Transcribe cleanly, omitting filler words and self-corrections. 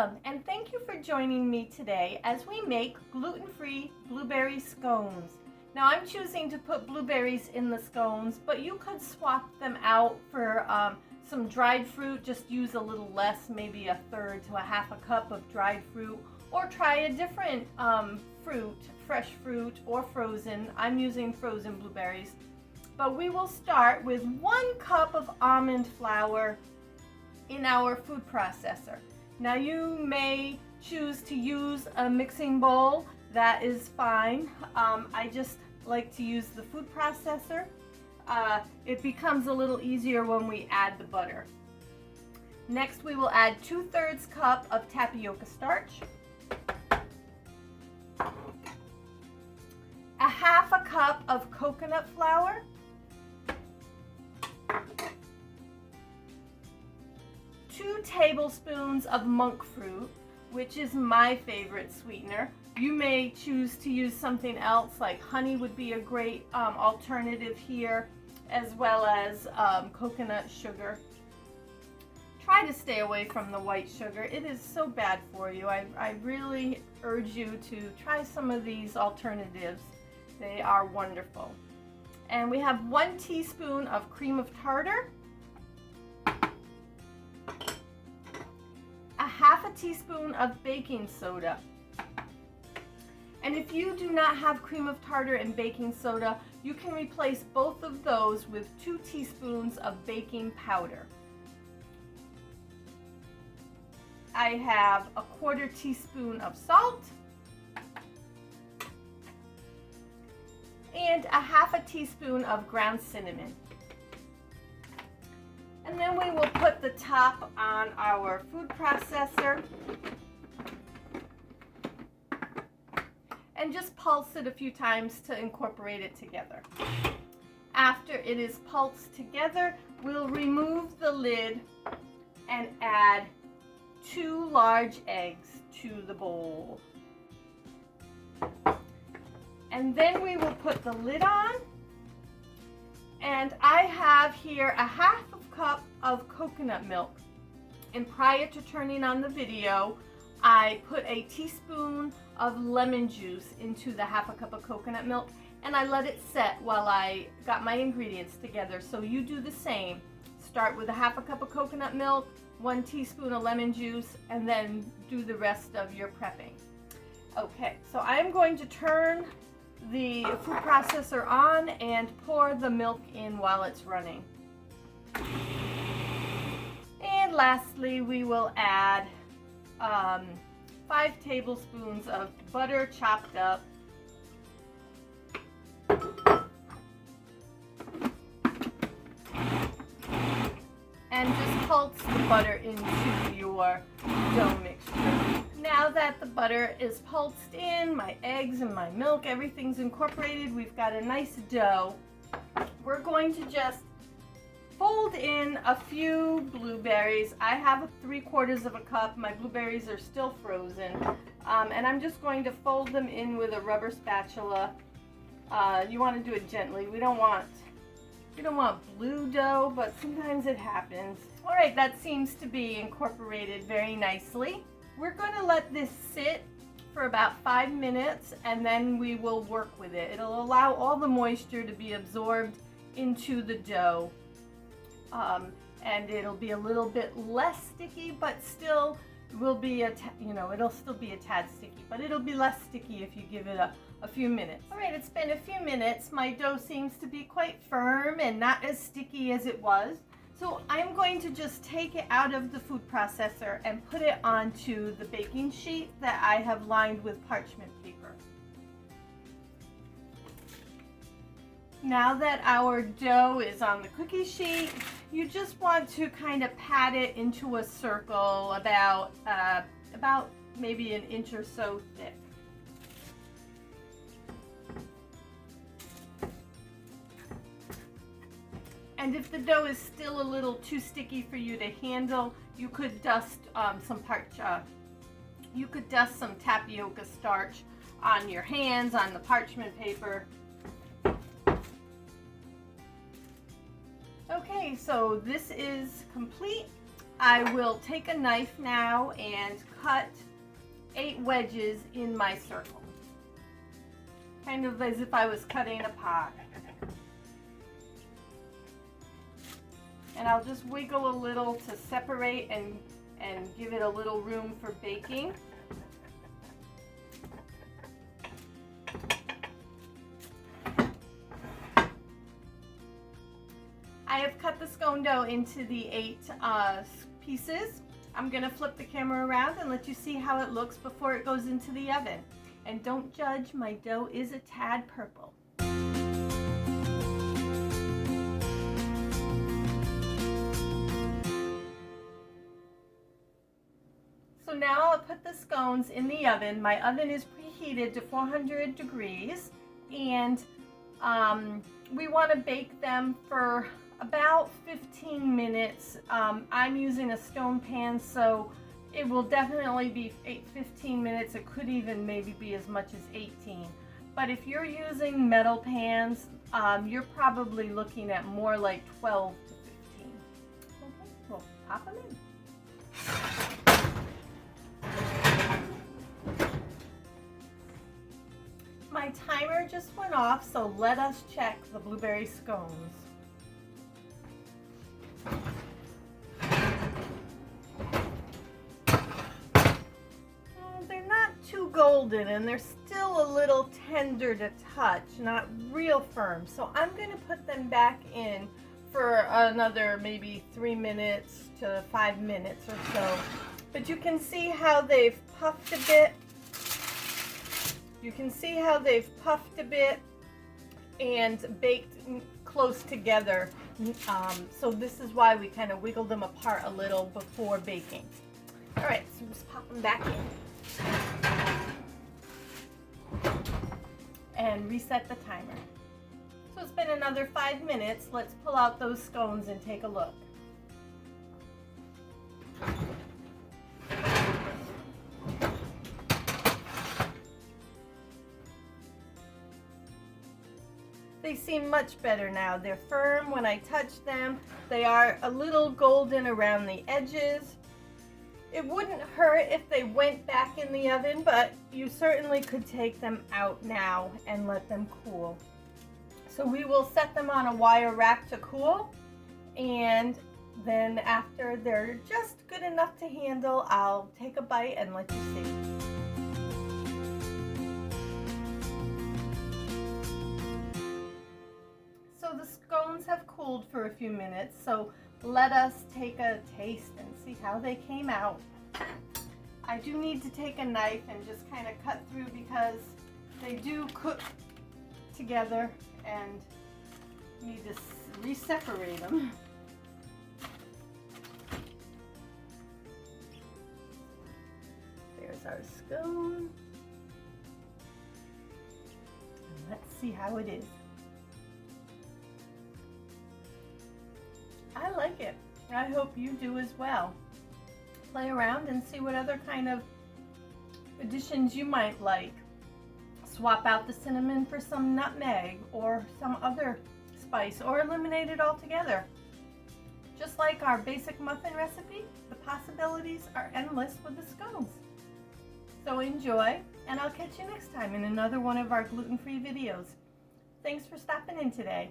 Welcome, and thank you for joining me today as we make gluten-free blueberry scones. Now I'm choosing to put blueberries in the scones, but you could swap them out for some dried fruit. Just use a little less, maybe a third to a half a cup of dried fruit, or try a different fruit, fresh fruit or frozen. I'm using frozen blueberries. But we will start with 1 cup of almond flour in our food processor. Now you may choose to use a mixing bowl. That is fine. I just like to use the food processor. It becomes a little easier when we add the butter. Next we will add 2/3 cup of tapioca starch, a half a cup of coconut flour, 2 tablespoons of monk fruit, which is my favorite sweetener. You may choose to use something else, like honey would be a great alternative here, as well as coconut sugar. Try to stay away from the white sugar. It is so bad for you. I really urge you to try some of these alternatives. They are wonderful. And we have 1 teaspoon of cream of tartar, a half a teaspoon of baking soda. And if you do not have cream of tartar and baking soda, you can replace both of those with 2 teaspoons of baking powder. I have a 1/4 teaspoon of salt and a half a teaspoon of ground cinnamon. And then we will put the top on our food processor and just pulse it a few times to incorporate it together. After it is pulsed together, we'll remove the lid and add 2 large eggs to the bowl. And then we will put the lid on, and I have here a half cup of coconut milk. And prior to turning on the video, I put a teaspoon of lemon juice into the half a cup of coconut milk, and I let it set while I got my ingredients together. So you do the same. Start with a half a cup of coconut milk, 1 teaspoon of lemon juice, and then do the rest of your prepping. Okay, so I'm going to turn the food processor on and pour the milk in while it's running. And lastly, we will add 5 tablespoons of butter chopped up, and just pulse the butter into your dough mixture. Now that the butter is pulsed in, my eggs and my milk, everything's incorporated, we've got a nice dough. We're going to just fold in a few blueberries. I have 3/4 of a cup. My blueberries are still frozen. And I'm just going to fold them in with a rubber spatula. You want to do it gently. We don't want blue dough, but sometimes it happens. All right, that seems to be incorporated very nicely. We're going to let this sit for about 5 minutes, and then we will work with it. It'll allow all the moisture to be absorbed into the dough. And it'll be a little bit less sticky, but still will be it'll still be a tad sticky, but it'll be less sticky if you give it a few minutes. All right, it's been a few minutes. My dough seems to be quite firm and not as sticky as it was. So I'm going to just take it out of the food processor and put it onto the baking sheet that I have lined with parchment paper. Now that our dough is on the cookie sheet, you just want to kind of pat it into a circle about maybe 1 inch or so thick. And if the dough is still a little too sticky for you to handle, you could dust some tapioca starch on your hands, on the parchment paper. Okay, so this is complete. I will take a knife now and cut 8 wedges in my circle, kind of as if I was cutting a pie. And I'll just wiggle a little to separate and give it a little room for baking. I have cut the scone dough into the 8 pieces. I'm gonna flip the camera around and let you see how it looks before it goes into the oven. And don't judge, my dough is a tad purple. So now I'll put the scones in the oven. My oven is preheated to 400 degrees, and we want to bake them for about 15 minutes. I'm using a stone pan, so it will definitely be 15 minutes. It could even maybe be as much as 18. But if you're using metal pans, you're probably looking at more like 12 to 15. Okay, we'll pop them in. My timer just went off, so let us check the blueberry scones. They're not too golden, and they're still a little tender to touch, not real firm. So I'm going to put them back in for another maybe 3 minutes to 5 minutes or so. But you can see how they've puffed a bit. You can see how they've puffed a bit and baked close together. So this is why we kind of wiggle them apart a little before baking. All right, so just pop them back in and reset the timer. So it's been another 5 minutes. Let's pull out those scones and take a look. They seem much better now. They're firm when I touch them. They are a little golden around the edges. It wouldn't hurt if they went back in the oven, but you certainly could take them out now and let them cool. So we will set them on a wire rack to cool, and then after they're just good enough to handle, I'll take a bite and let you see. So the scones have cooled for a few minutes, so let us take a taste and see how they came out. I do need to take a knife and just kind of cut through because they do cook together and need to re-separate them. There's our scone. And let's see how it is. I like it. I hope you do as well. Play around and see what other kind of additions you might like. Swap out the cinnamon for some nutmeg or some other spice, or eliminate it altogether. Just like our basic muffin recipe, the possibilities are endless with the scones. So enjoy, and I'll catch you next time in another one of our gluten-free videos. Thanks for stopping in today.